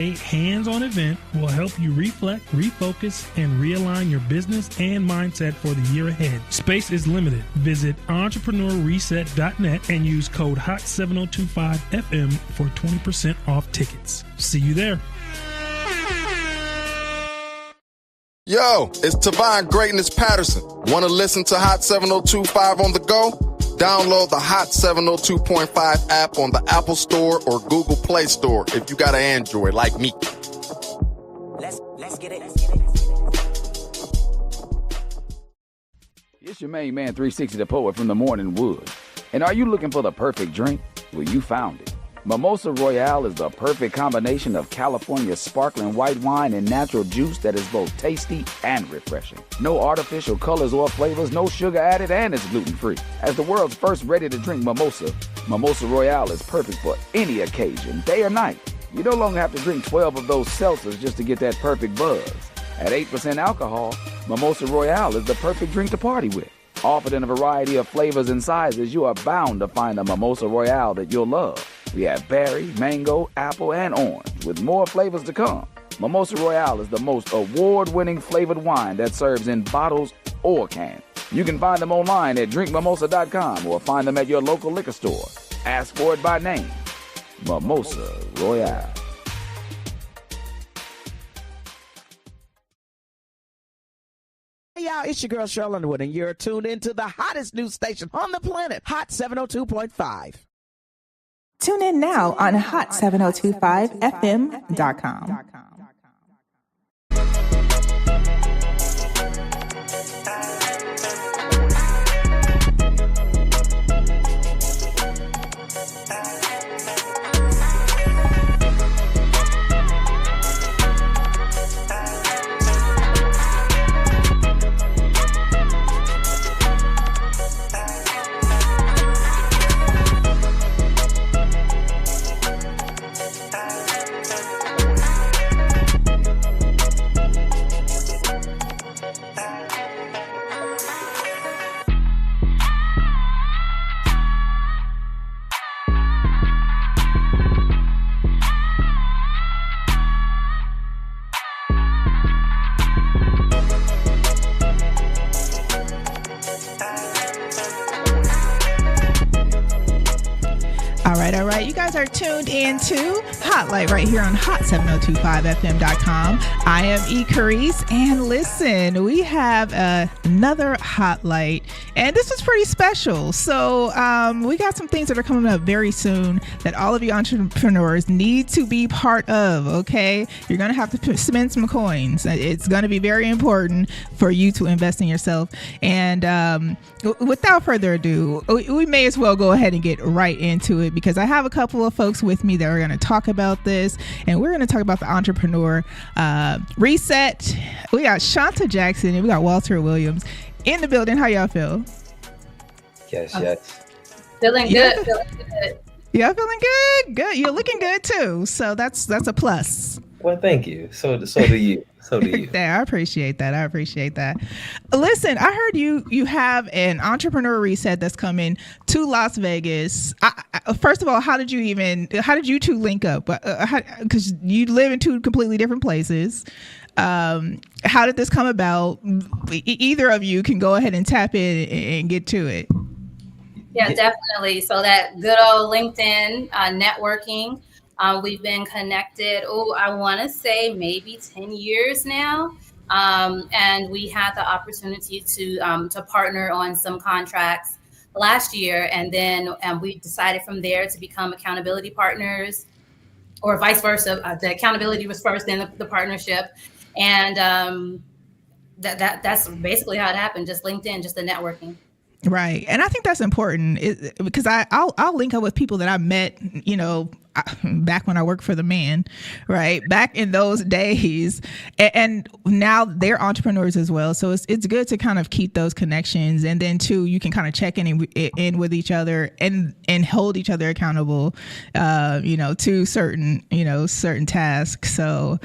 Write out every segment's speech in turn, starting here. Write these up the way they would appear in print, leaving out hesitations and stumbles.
A hands-on event will help you reflect, refocus, and realign your business and mindset for the year ahead. Space is limited. Visit entrepreneurreset.net and use code HOT7025FM for 20% off tickets. See you there. Yo, it's Tavon Greatness Patterson. Want to listen to Hot 7025 on the go? Download the Hot 702.5 app on the Apple Store or Google Play Store if you got an Android like me. Let's get it. It's your main man 360 the Poet from the Morning Wood. And are you looking for the perfect drink? Well, you found it. Mimosa Royale is the perfect combination of California sparkling white wine and natural juice that is both tasty and refreshing. No artificial colors or flavors, no sugar added, and it's gluten-free. As the world's first ready-to-drink mimosa, Mimosa Royale is perfect for any occasion, day or night. You no longer have to drink 12 of those seltzers just to get that perfect buzz. At 8% alcohol, Mimosa Royale is the perfect drink to party with. Offered in a variety of flavors and sizes, you are bound to find a Mimosa Royale that you'll love. We have berry, mango, apple, and orange, with more flavors to come. Mimosa Royale is the most award-winning flavored wine that serves in bottles or cans. You can find them online at drinkmimosa.com or find them at your local liquor store. Ask for it by name. Mimosa Royale. Hey y'all, it's your girl Cheryl Underwood, and you're tuned into the hottest news station on the planet, Hot 702.5. Tune in now on hot7025fm.com. All right. You guys are tuned in to Hotlight right here on hot7025fm.com. I am E. Carice, and listen, we have another Hotlight, and this is pretty special. So we got some things that are coming up very soon that all of you entrepreneurs need to be part of, okay? You're going to have to spend some coins. It's going to be very important for you to invest in yourself. And without further ado, we may as well go ahead and get right into it, because I have a couple of folks with me that are going to talk about this, and we're going to talk about the Entrepreneur Reset. We got Shanta Jackson and we got Walter Williams in the building. How y'all feel? Yes. Feeling good. Yeah, feeling good. Good. You're looking good too. So that's a plus. Well, thank you. So do you. I appreciate that. Listen, I heard you have an Entrepreneur Reset that's coming to Las Vegas. First of all, how did you two link up? Because you live in two completely different places. How did this come about? Either of you can go ahead and tap in and get to it. Yeah, definitely. So that good old LinkedIn networking. We've been connected, I want to say maybe 10 years now. And we had the opportunity to partner on some contracts last year. And then we decided from there to become accountability partners, or vice versa. The accountability was first, then the partnership. And that's basically how it happened. Just LinkedIn, just the networking. Right. And I think that's important because I'll link up with people that I met, back when I worked for the man, right? Back in those days. And now they're entrepreneurs as well. So it's good to kind of keep those connections. And then too, you can kind of check in with each other and hold each other accountable, to certain tasks. So,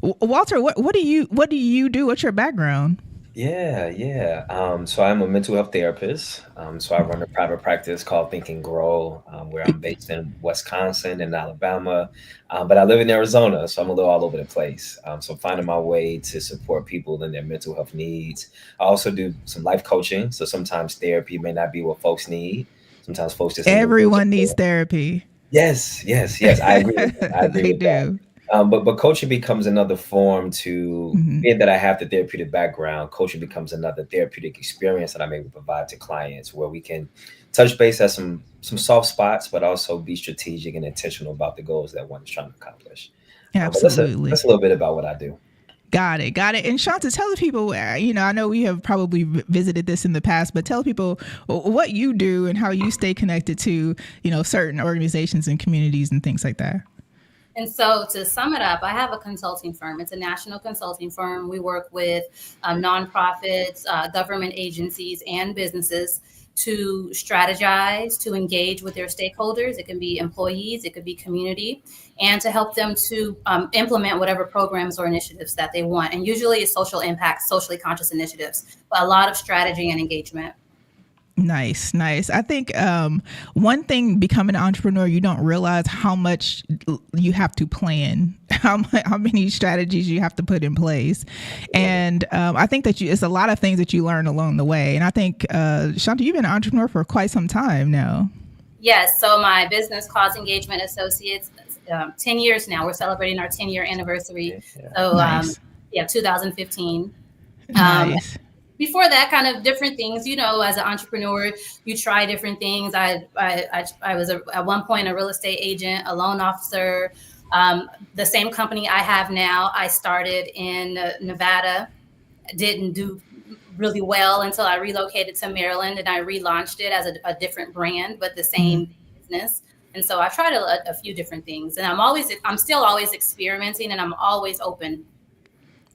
Walter, what do you do? What's your background? Yeah. So I'm a mental health therapist. So I run a private practice called Think and Grow, where I'm based in Wisconsin and Alabama, but I live in Arizona, so I'm a little all over the place. So finding my way to support people in their mental health needs. I also do some life coaching. So sometimes therapy may not be what folks need. Sometimes folks just need a little Everyone needs support. therapy. Yes. I agree with that. I agree They with that. do. But coaching becomes another form to Hmm. being that I have the therapeutic background. Coaching becomes another therapeutic experience that I'm able to provide to clients, where we can touch base at some soft spots, but also be strategic and intentional about the goals that one is trying to accomplish. But Absolutely. that's a little bit about what I do. Got it. And Shanta, tell the people, I know we have probably visited this in the past, but tell people what you do and how you stay connected to, certain organizations and communities and things like that. And so to sum it up, I have a consulting firm. It's a national consulting firm. We work with nonprofits, government agencies, and businesses to strategize, to engage with their stakeholders. It can be employees, it could be community, and to help them to implement whatever programs or initiatives that they want. And usually it's social impact, socially conscious initiatives, but a lot of strategy and engagement. Nice. I think one thing becoming an entrepreneur, you don't realize how much you have to plan, how many strategies you have to put in place, and I think that it's a lot of things that you learn along the way. And I think Shanta, you've been an entrepreneur for quite some time now. Yes. So my business, Cause Engagement Associates, 10 years now. We're celebrating our 10-year anniversary. Yeah. So, Nice. 2015. Nice. Before that, kind of different things, as an entrepreneur, you try different things. I was at one point a real estate agent, a loan officer. The same company I have now, I started in Nevada, didn't do really well until I relocated to Maryland, and I relaunched it as a different brand, but the same business. And so I tried a few different things, and I'm still always experimenting, and I'm always open.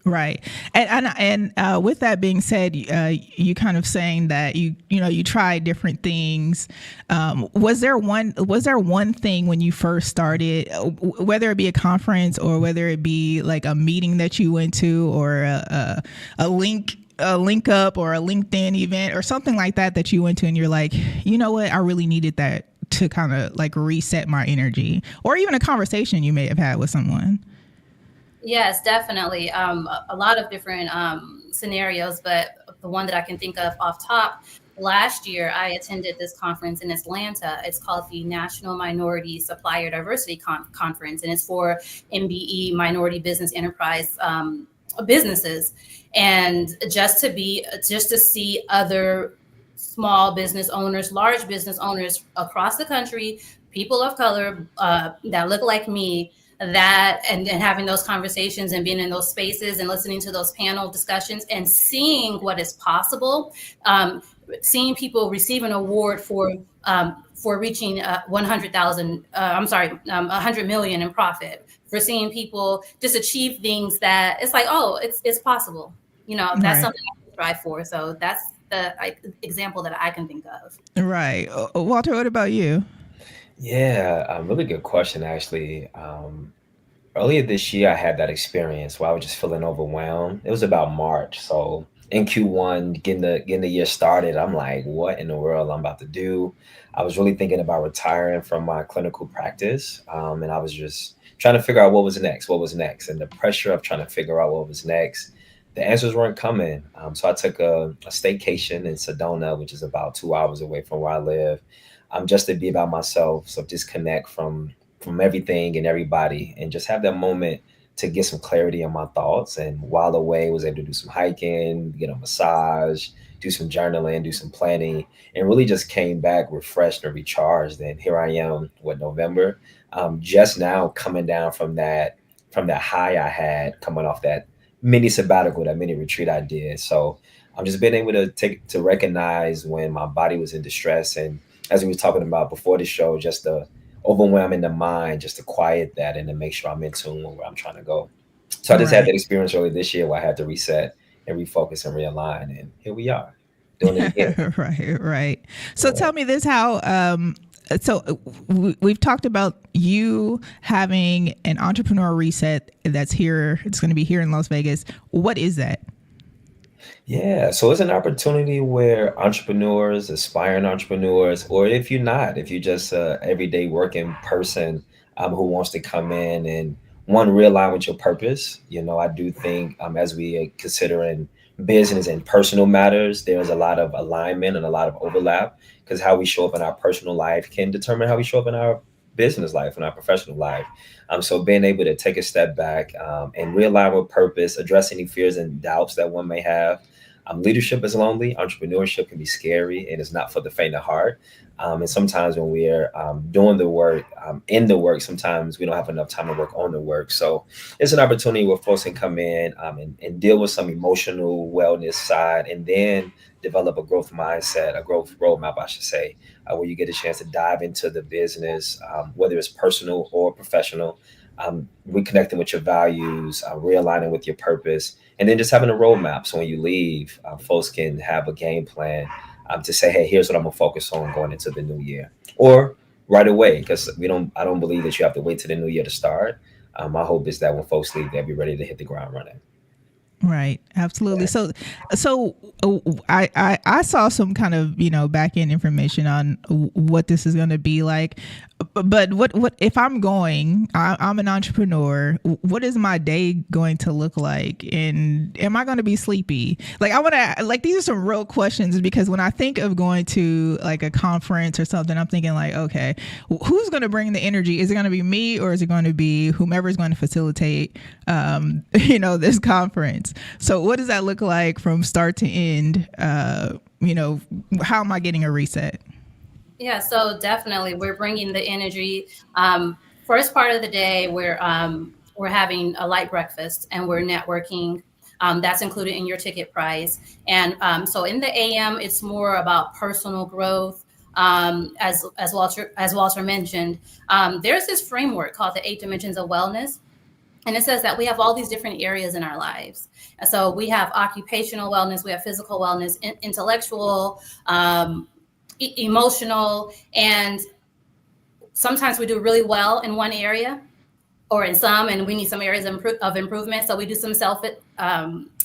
Right. And with that being said, you kind of saying that you tried different things. Was there one thing when you first started, whether it be a conference or whether it be like a meeting that you went to, or a link up or a LinkedIn event or something like that you went to and you're like, you know what, I really needed that to kind of like reset my energy, or even a conversation you may have had with someone? Yes, definitely. A lot of different scenarios, but the one that I can think of off top, last year I attended this conference in Atlanta. It's called the National Minority Supplier Diversity Conference, and it's for MBE, Minority Business Enterprise businesses. And just to see other small business owners, large business owners across the country, people of color that look like me, and having those conversations and being in those spaces and listening to those panel discussions and seeing what is possible, seeing people receive an award for reaching 100 million in profit, for seeing people just achieve things that it's like, oh, it's possible. That's Right. something I can strive for. So that's the example that I can think of. Right. Walter, what about you? Yeah, really good question, actually. Earlier this year, I had that experience where I was just feeling overwhelmed. It was about March, so in Q1, getting the year started, I'm like, what in the world I'm about to do? I was really thinking about retiring from my clinical practice, and I was just trying to figure out what was next, and the pressure of trying to figure out what was next. The answers weren't coming, so I took a staycation in Sedona, which is about 2 hours away from where I live, just to be about myself, so disconnect from everything and everybody, and just have that moment to get some clarity in my thoughts. And while away, was able to do some hiking, get a massage, do some journaling, do some planning, and really just came back refreshed and recharged. And here I am, November, just now coming down from that high I had coming off that mini sabbatical, that mini retreat I did. So I'm just being able to recognize when my body was in distress, and as we were talking about before the show, just the overwhelming the mind, just to quiet that and to make sure I'm in tune with where I'm trying to go. So I just had Right. that experience early this year where I had to reset and refocus and realign, and here we are doing it again. Right. So Yeah. tell me this: how? We've talked about you having an entrepreneur reset that's here. It's going to be here in Las Vegas. What is that? Yeah, so it's an opportunity where entrepreneurs, aspiring entrepreneurs, or if you're not, if you're just a everyday working person who wants to come in and one realign with your purpose. I do think as we are considering business and personal matters, there's a lot of alignment and a lot of overlap because how we show up in our personal life can determine how we show up in our business life and our professional life. So being able to take a step back and realign with purpose, address any fears and doubts that one may have. Leadership is lonely. Entrepreneurship can be scary, and it's not for the faint of heart. And sometimes when we're doing the work, in the work, sometimes we don't have enough time to work on the work. So it's an opportunity where folks can come in and deal with some emotional wellness side, and then develop a growth mindset, a growth roadmap, I should say, where you get a chance to dive into the business, whether it's personal or professional, reconnecting with your values, realigning with your purpose, and then just having a roadmap. So when you leave, folks can have a game plan to say, hey, here's what I'm gonna focus on going into the new year, or right away, because I don't believe that you have to wait till the new year to start. My hope is that when folks leave, they'll be ready to hit the ground running. Right. Absolutely. So I saw some kind of, back end information on what this is going to be like. But what if I'm I'm an entrepreneur, what is my day going to look like? And am I going to be sleepy? Like, I want to, like, these are some real questions, because when I think of going to like a conference or something, I'm thinking like, okay, who's going to bring the energy? Is it going to be me, or is it going to be whomever is going to facilitate, this conference? So what does that look like from start to end? How am I getting a reset? Yeah, so definitely we're bringing the energy. First part of the day, we're having a light breakfast and we're networking. That's included in your ticket price. And so in the AM, it's more about personal growth. As Walter mentioned, there's this framework called the 8 Dimensions of Wellness. And it says that we have all these different areas in our lives. And so we have occupational wellness, we have physical wellness, intellectual, emotional, and sometimes we do really well in one area or in some, and we need some areas of improvement. So we do some self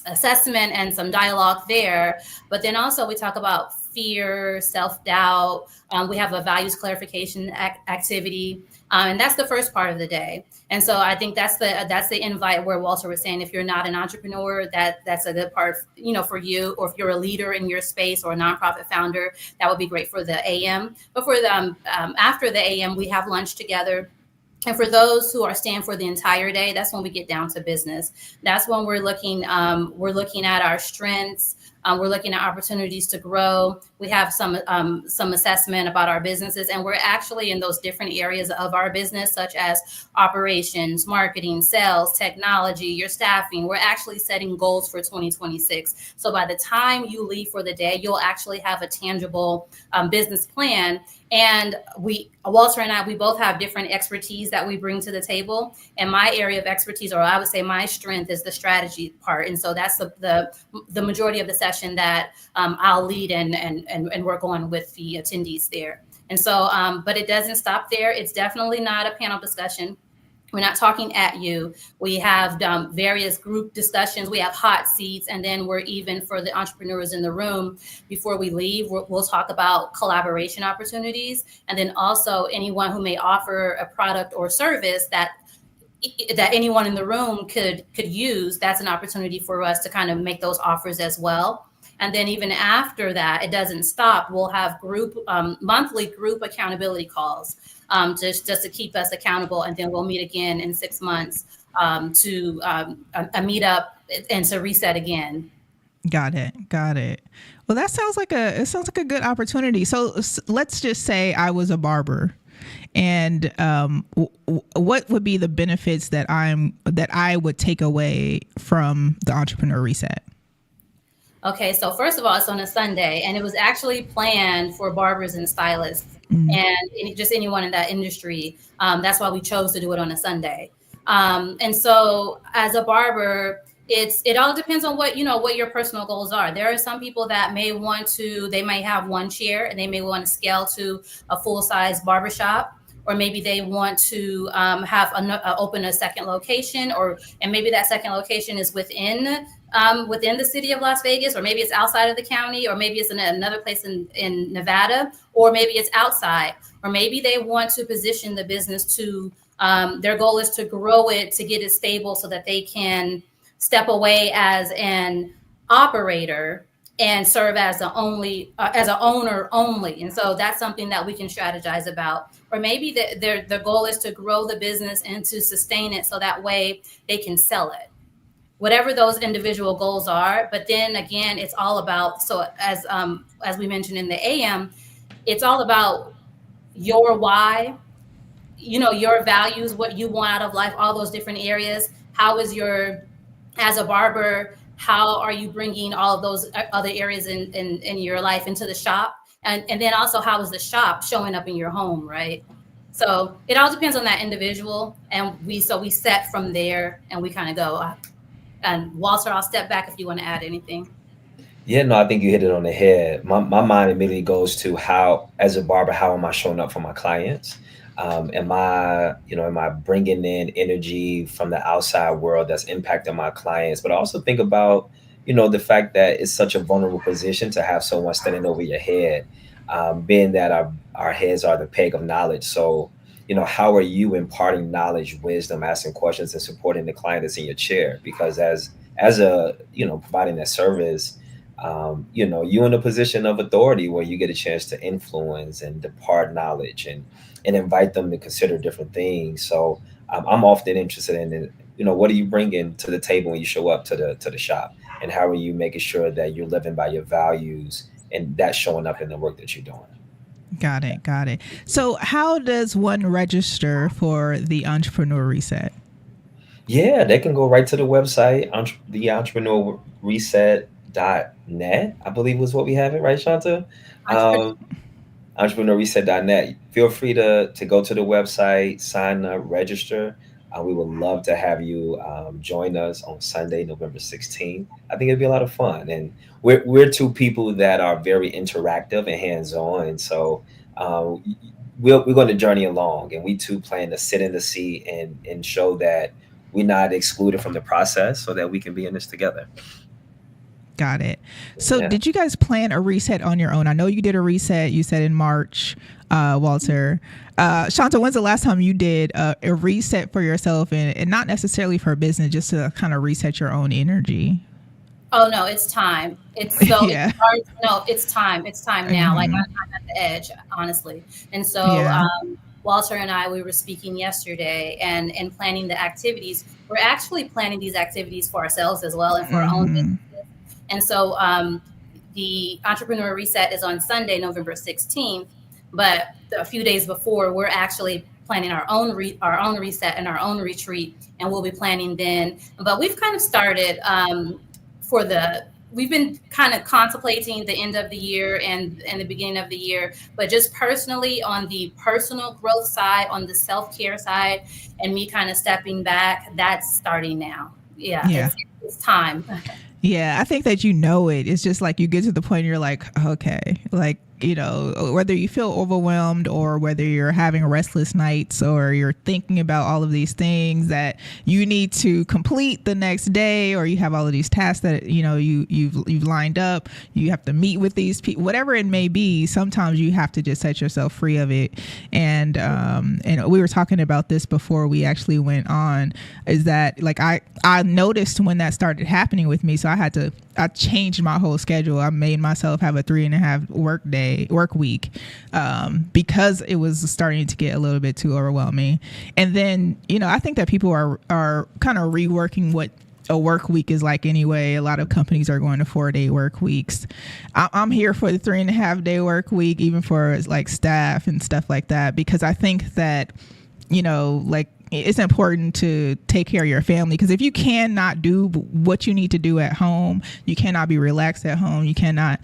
assessment and some dialogue there. But then also we talk about fear, self-doubt. We have a values clarification activity. And that's the first part of the day. And so I think that's the invite where Walter was saying, if you're not an entrepreneur, that's a good part, for you, or if you're a leader in your space or a nonprofit founder, that would be great for the AM. But for the after the AM, we have lunch together. And for those who are staying for the entire day, that's when we get down to business. That's when we're looking at our strengths. We're looking at opportunities to grow. We have some assessment about our businesses, and we're actually in those different areas of our business, such as operations, marketing, sales, technology, your staffing. We're actually setting goals for 2026. So by the time you leave for the day, you'll actually have a tangible business plan. And Walter and I, we both have different expertise that we bring to the table. And my area of expertise, or I would say my strength, is the strategy part. And so that's the majority of the session that I'll lead and work on with the attendees there. And so, but it doesn't stop there. It's definitely not a panel discussion. We're not talking at you. We have various group discussions. We have hot seats. And then we're even, for the entrepreneurs in the room, before we leave, we'll talk about collaboration opportunities. And then also anyone who may offer a product or service that anyone in the room could use. That's an opportunity for us to kind of make those offers as well. And then even after that, it doesn't stop. We'll have monthly group accountability calls. Just to keep us accountable. And then we'll meet again in 6 months to a meet up and to reset again. Got it. Well, that sounds like a good opportunity. So let's just say I was a barber, and what would be the benefits that I would take away from the Entrepreneur Reset? Okay, so first of all, it's on a Sunday, and it was actually planned for barbers and stylists and just anyone in that industry. That's why we chose to do it on a Sunday. And so as a barber, it all depends on what your personal goals are. There are some people that they may have one chair and they may want to scale to a full-size barbershop. or maybe they want to open a second location, and maybe that second location is within the city of Las Vegas, or maybe it's outside of the county, or maybe it's in another place in Nevada, or maybe it's outside, or maybe they want to position the business to their goal is to grow it, to get it stable so that they can step away as an operator and serve as an owner only. And so that's something that we can strategize about. Or maybe their goal is to grow the business and to sustain it so that way they can sell it. Whatever those individual goals are. But then again, it's all about, so as we mentioned in the AM, it's all about your why, your values, what you want out of life, all those different areas. How is as a barber, how are you bringing all of those other areas in your life into the shop? And then also, how is the shop showing up in your home, right? So it all depends on that individual. And we set from there and we kind of go. And Walter, I'll step back if you want to add anything. Yeah, no, I think you hit it on the head. My mind immediately goes to how, as a barber, how am I showing up for my clients? Am I bringing in energy from the outside world that's impacting my clients? But I also think about, the fact that it's such a vulnerable position to have someone standing over your head, being that our heads are the peg of knowledge. So, how are you imparting knowledge, wisdom, asking questions, and supporting the client that's in your chair? Because as a, providing that service, you're in a position of authority where you get a chance to influence and depart knowledge and invite them to consider different things. So I'm often interested in, what are you bringing to the table when you show up to the shop, and how are you making sure that you're living by your values and that's showing up in the work that you're doing. Got it. So how does one register for the Entrepreneur Reset? Yeah, they can go right to the website, theentrepreneureset.net, I believe was what we have it, right, Shanta? Entrepreneurreset.net. Feel free to go to the website, sign up, register. We would love to have you join us on Sunday, November 16th. I think it'd be a lot of fun. And we're two people that are very interactive and hands-on. So we're going to journey along, and we too plan to sit in the seat and show that we're not excluded from the process so that we can be in this together. Got it. So Did you guys plan a reset on your own? I know you did a reset, you said in March, Walter. Shanta, when's the last time you did a reset for yourself and not necessarily for business, just to kind of reset your own energy? Oh, no, it's time. It's so, yeah. It's time. It's time now. Mm-hmm. Like I'm at the edge, honestly. And so Walter and I, we were speaking yesterday and planning the activities. We're actually planning these activities for ourselves as well and for our own businesses. And so the Entrepreneur Reset is on Sunday, November 16th. But a few days before, we're actually planning our own reset and our own retreat, and we'll be planning then. But we've kind of started we've been kind of contemplating the end of the year and the beginning of the year, but just personally on the personal growth side, on the self-care side, and me kind of stepping back, that's starting now. Yeah. It's time. Yeah, I think that it's just like you get to the point you're like, okay, like, whether you feel overwhelmed or whether you're having restless nights or you're thinking about all of these things that you need to complete the next day, or you have all of these tasks that, you've lined up, you have to meet with these people, whatever it may be, sometimes you have to just set yourself free of it. And we were talking about this before we actually went on, is that like, I noticed when that started happening with me. So I changed my whole schedule. I made myself have a 3.5 work week because it was starting to get a little bit too overwhelming. And then, I think that people are kind of reworking what a work week is like anyway. A lot of companies are going to 4-day work weeks. I'm here for the 3.5-day work week, even for like staff and stuff like that, because I think that, like it's important to take care of your family, because if you cannot do what you need to do at home, you cannot be relaxed at home, you cannot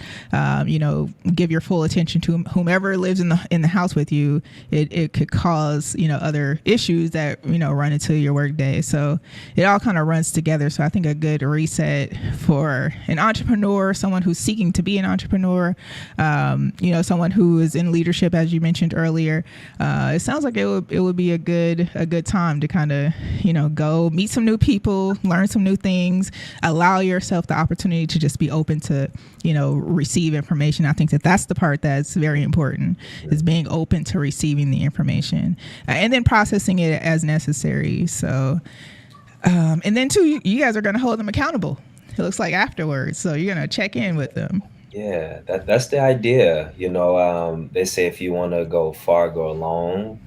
give your full attention to whomever lives in the house with you, it could cause other issues that run into your work day. So it all kind of runs together. So I think a good reset for an entrepreneur, someone who's seeking to be an entrepreneur, someone who is in leadership, as you mentioned earlier, it sounds like it would be a good time to kind of go meet some new people, learn some new things, allow yourself the opportunity to just be open to receive information. I think that's the part that's very important, is being open to receiving the information and then processing it as necessary. So and then too, you guys are going to hold them accountable, it looks like, afterwards. So you're going to check in with them. Yeah, that's the idea. They say if you want to go far, go alone.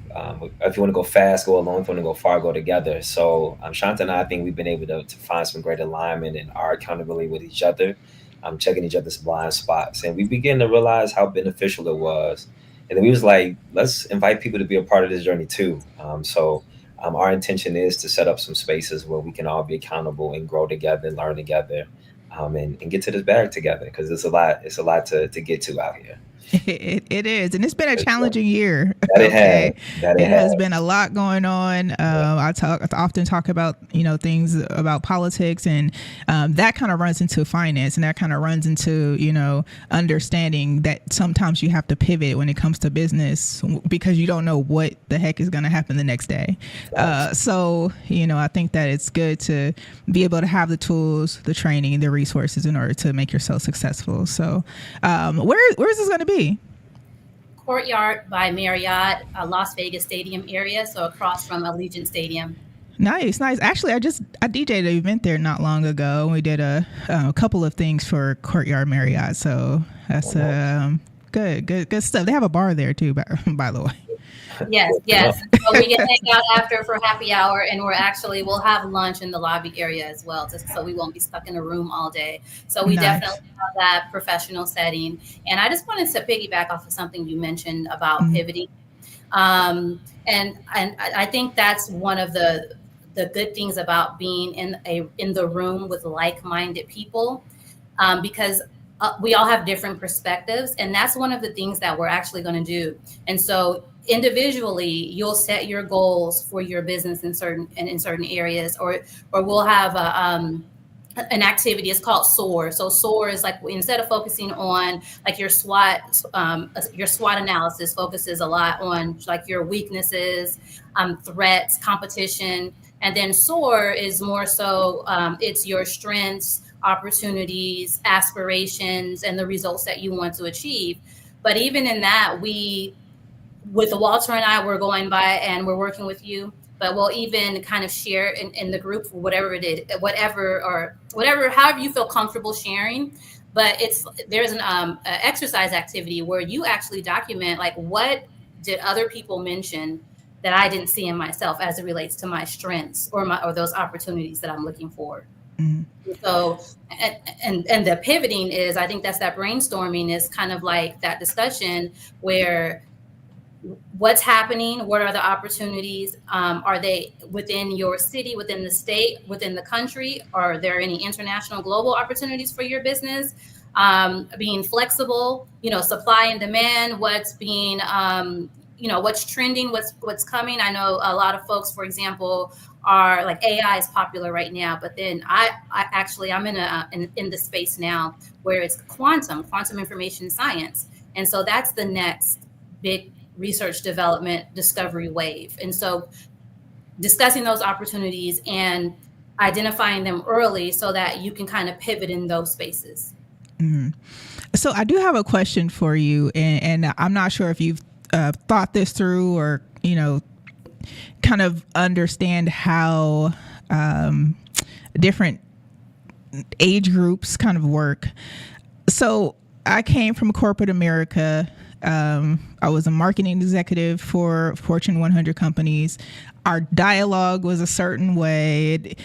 If you want to go fast, go alone. If you want to go far, go together. So Shanta and I think we've been able to find some great alignment in our accountability with each other, checking each other's blind spots. And we began to realize how beneficial it was. And then we was like, let's invite people to be a part of this journey too. Our intention is to set up some spaces where we can all be accountable and grow together, learn together. And get to this bag together, because it's a lot to get to out here. It is, and it's been a challenging year. It has been a lot going on. I often talk about things about politics, and that kind of runs into finance, and that kind of runs into understanding that sometimes you have to pivot when it comes to business, because you don't know what the heck is going to happen the next day. So I think that it's good to be able to have the tools, the training, the resources in order to make yourself successful. So where is this going to be? Courtyard by Marriott, Las Vegas Stadium area, so across from Allegiant Stadium. Nice. Actually, I DJ'd an event there not long ago. We did a couple of things for Courtyard Marriott, so that's good stuff. They have a bar there too, by the way. Yes. So we can hang out after for happy hour, and we'll have lunch in the lobby area as well, just so we won't be stuck in a room all day. So we definitely have that professional setting. And I just wanted to piggyback off of something you mentioned about pivoting. And I think that's one of the good things about being in the room with like-minded people, because we all have different perspectives, and that's one of the things that we're actually going to do. And so individually, you'll set your goals for your business in certain areas, or we'll have an activity. It's called SOAR. So SOAR is like, instead of focusing on like your SWOT analysis focuses a lot on like your weaknesses, threats, competition, and then SOAR is more so it's your strengths, opportunities, aspirations, and the results that you want to achieve. But even in that, with Walter and I, we're going by and we're working with you, but we'll even kind of share in the group, however you feel comfortable sharing. But there's an exercise activity where you actually document, like, what did other people mention that I didn't see in myself as it relates to my strengths or those opportunities that I'm looking for. Mm-hmm. So, and the pivoting is, I think that's that brainstorming is kind of like that discussion where what's happening, what are the opportunities, are they within your city, within the state, within the country? Are there any international, global opportunities for your business? Being flexible, supply and demand, what's being, what's trending, what's coming. I know a lot of folks, for example, are like, AI is popular right now, but then I'm in the space now where it's quantum information science. And so that's the next big research development discovery wave. And so discussing those opportunities and identifying them early so that you can kind of pivot in those spaces. Mm-hmm. So I do have a question for you, and I'm not sure if you've thought this through or, kind of understand how different age groups kind of work. So I came from corporate America. I was a marketing executive for Fortune 100 companies. Our dialogue was a certain way.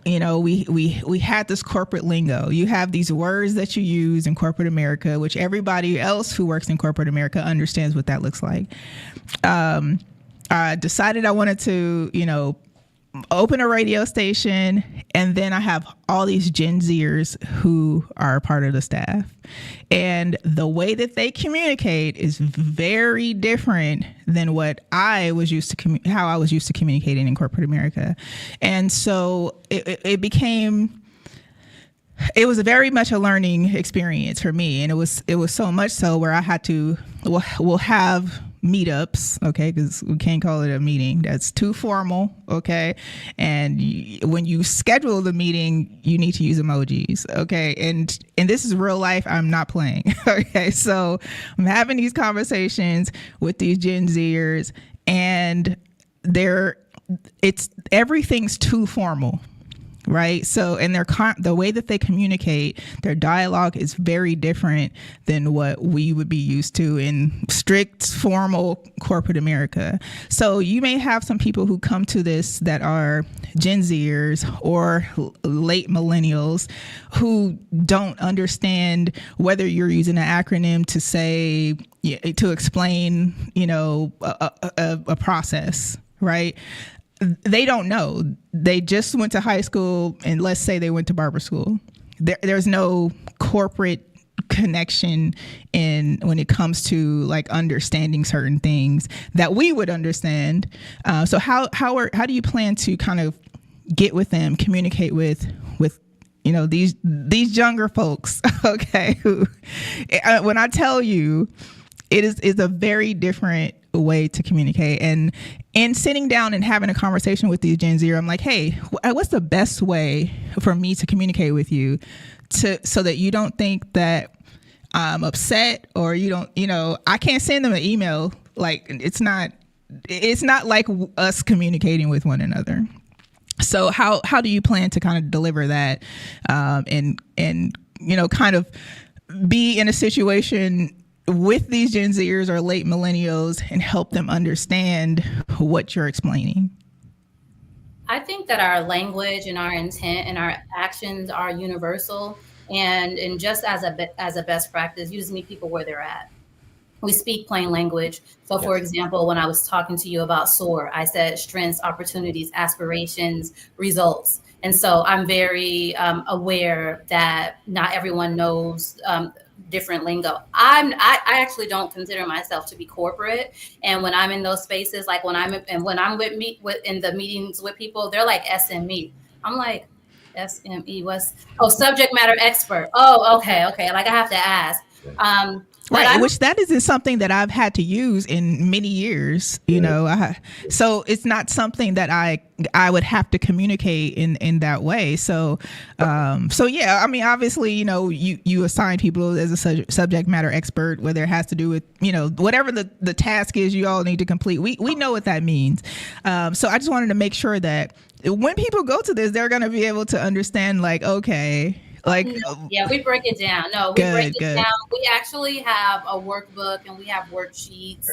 We had this corporate lingo. You have these words that you use in corporate America, which everybody else who works in corporate America understands what that looks like. I decided I wanted to, open a radio station, and then I have all these Gen Zers who are a part of the staff, and the way that they communicate is very different than what I was used to how I was used to communicating in corporate America. And so it was very much a learning experience for me, and it was so much so where I had to we'll have meetups, okay, because we can't call it a meeting. That's too formal, okay? And when you schedule the meeting, you need to use emojis, okay? And this is real life. I'm not playing, okay? So I'm having these conversations with these Gen Zers, and everything's too formal. Right. So, and the way that they communicate, their dialogue is very different than what we would be used to in strict, formal corporate America. So you may have some people who come to this that are Gen Zers or late millennials who don't understand whether you're using an acronym to say, to explain, a process, right? They don't know. They just went to high school, and let's say they went to barber school. There's no corporate connection when it comes to like understanding certain things that we would understand. So how do you plan to kind of get with them, communicate with these younger folks? Okay, who when I tell you, it is a very different way to communicate. And sitting down and having a conversation with these Gen Z, I'm like, hey, what's the best way for me to communicate with you so that you don't think that I'm upset, or I can't send them an email. Like it's not like us communicating with one another. So how do you plan to kind of deliver that and kind of be in a situation with these Gen Zers or late millennials and help them understand what you're explaining? I think that our language and our intent and our actions are universal, and just as a best practice, you just meet people where they're at. We speak plain language. So for example, when I was talking to you about SOAR, I said strengths, opportunities, aspirations, results. And so I'm very aware that not everyone knows different lingo. I actually don't consider myself to be corporate, and when I'm in those spaces, like when I'm in the meetings with people, they're like SME. I'm like, SME, subject matter expert. Oh, okay, like I have to ask. Right, which that isn't something that I've had to use in many years, so it's not something that I would have to communicate in that way. So yeah, I mean, obviously, you assign people as a subject matter expert, whether it has to do with, whatever the task is you all need to complete. We know what that means. So I just wanted to make sure that when people go to this, they're going to be able to understand, like, okay, like, yeah, we break it down. No, we break it down. We actually have a workbook and we have worksheets,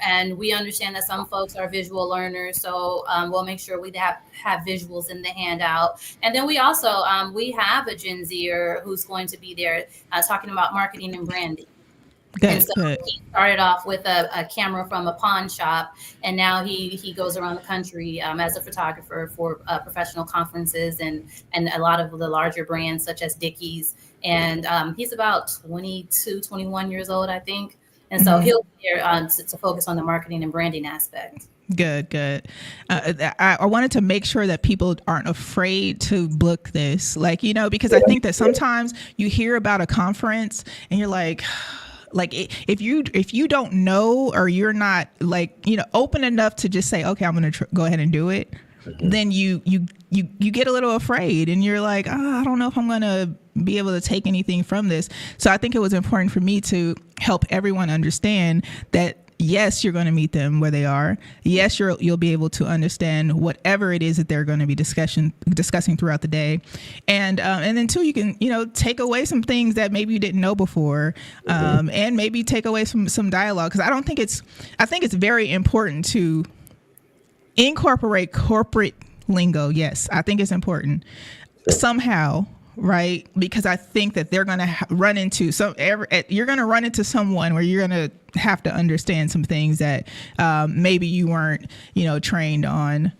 and we understand that some folks are visual learners, so we'll make sure we have visuals in the handout. And then we also we have a Gen Zer who's going to be there talking about marketing and branding. And so he started off with a camera from a pawn shop, and now he goes around the country as a photographer for professional conferences and a lot of the larger brands such as Dickies. And he's about 22, 21 years old, I think. And so he'll be here to focus on the marketing and branding aspect. Good. I wanted to make sure that people aren't afraid to book this, because I think that sometimes you hear about a conference and you're like if you don't know, or you're not open enough to just say, okay, I'm going to go ahead and do it, then you get a little afraid and you're like, I don't know if I'm going to be able to take anything from this. So I think it was important for me to help everyone understand that, yes, you're going to meet them where they are. Yes, you'll be able to understand whatever it is that they're going to be discussing throughout the day, and then too, you can take away some things that maybe you didn't know before, and maybe take away some dialogue, because I think it's very important to incorporate corporate lingo. Yes, I think it's important somehow. right? Because I think that they're going to run into you're going to run into someone where you're going to have to understand some things that maybe you weren't, trained on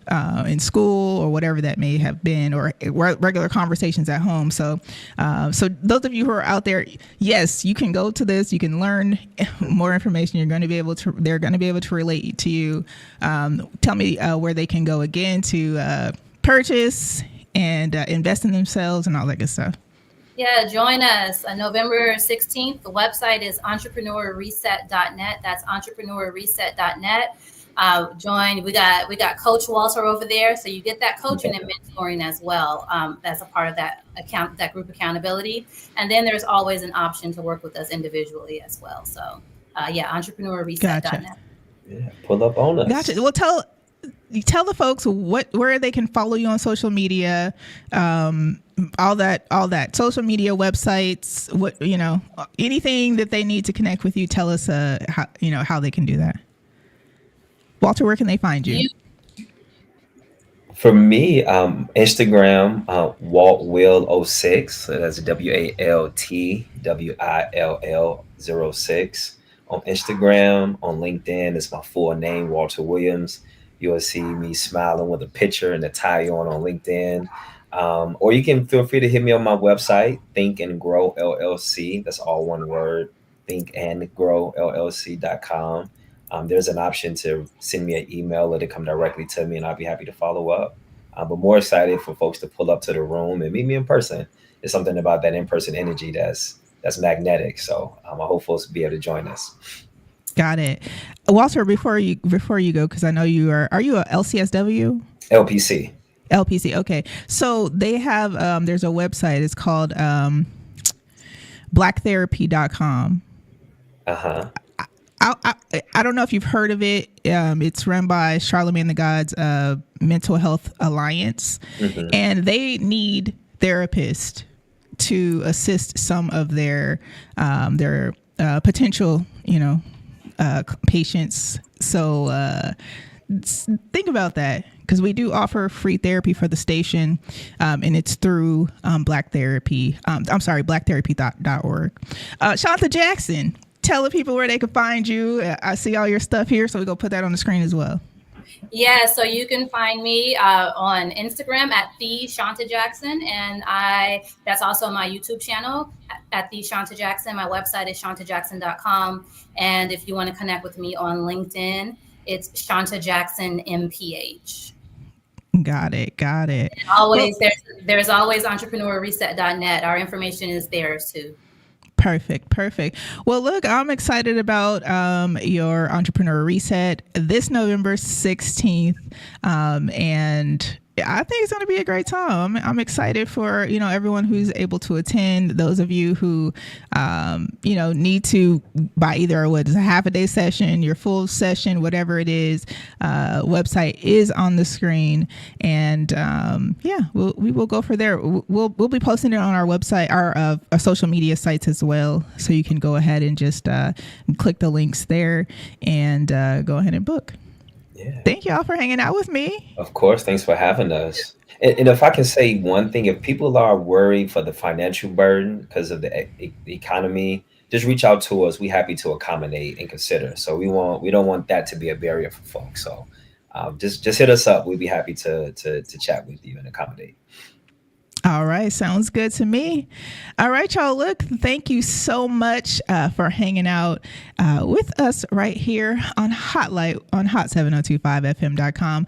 in school or whatever that may have been, or regular conversations at home. So those of you who are out there, yes, you can go to this. You can learn more information. They're going to be able to relate to you. Tell me where they can go again to purchase and invest in themselves and all that good stuff. Yeah, join us on November 16th. The website is entrepreneurreset.net. That's entrepreneurreset.net. Join. We got Coach Walter over there, so you get that coaching and mentoring as well. As a part of that group accountability. And then there's always an option to work with us individually as well. So entrepreneurreset.net. Gotcha. Yeah, pull up on us. Gotcha. Well, tell the folks where they can follow you on social media, all that social media, websites, anything that they need to connect with you. Tell us how they can do that. Walter, where can they find you? For me, Instagram, WaltWill06. So that's WaltWill06 on Instagram. On LinkedIn, it's my full name, Walter Williams. You'll see me smiling with a picture and a tie on LinkedIn. Or you can feel free to hit me on my website, Think and Grow LLC. That's all one word, thinkandgrowllc.com. There's an option to send me an email or to come directly to me, and I'll be happy to follow up. But more excited for folks to pull up to the room and meet me in person. There's something about that in-person energy that's magnetic. So I hope folks will be able to join us. Got it. Walter, before you go, because I know are you a LCSW? LPC. Okay. So they have, there's a website. It's called blacktherapy.com. Uh-huh. I don't know if you've heard of it. It's run by Charlemagne the God's Mental Health Alliance. Mm-hmm. And they need therapists to assist some of their potential, patients. So think about that, because we do offer free therapy for the station, and it's through Black Therapy. blacktherapy.org. Shanta Jackson, tell the people where they can find you. I see all your stuff here, so we're going to put that on the screen as well. Yeah, so you can find me on Instagram at @TheShantaJackson, and that's also my YouTube channel at @TheShantaJackson. My website is shantajackson.com, and if you want to connect with me on LinkedIn, it's Shanta Jackson MPH. Got it. And always, there's always entrepreneurreset.net. Our information is there too. Perfect. Well, look, I'm excited about your Entrepreneur Reset this November 16th. And I think it's going to be a great time. I'm excited for, everyone who's able to attend. Those of you who, need to buy either a half a day session, your full session, whatever it is, website is on the screen. And we will go for there. We'll be posting it on our website, our social media sites as well. So you can go ahead and just click the links there and go ahead and book. Yeah. Thank y'all for hanging out with me. Of course. Thanks for having us. And if I can say one thing, if people are worried for the financial burden because of the economy, just reach out to us. We're happy to accommodate and consider. So we don't want that to be a barrier for folks. So just hit us up. We'd be happy to chat with you and accommodate. All right. Sounds good to me. All right, y'all. Look, thank you so much for hanging out with us right here on Hotlight on hot7025fm.com.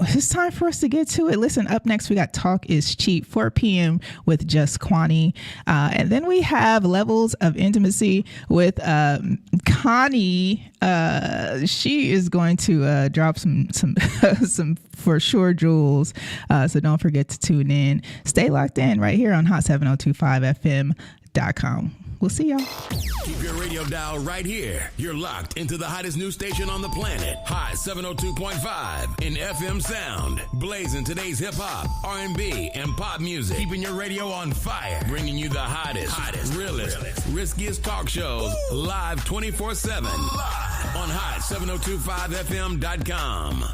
It's time for us to get to it. Listen, up next, we got Talk is Cheap, 4 p.m. with Just Kwani. And then we have Levels of Intimacy with Connie. She is going to drop some for sure jewels. So don't forget to tune in. Stay locked in right here on hot7025fm.com. We'll see y'all. Keep your radio dial right here. You're locked into the hottest news station on the planet. Hot 702.5 in FM sound. Blazing today's hip hop, R&B, and pop music. Keeping your radio on fire. Bringing you the hottest, realest, riskiest talk shows live 24/7 on hot702.5fm.com.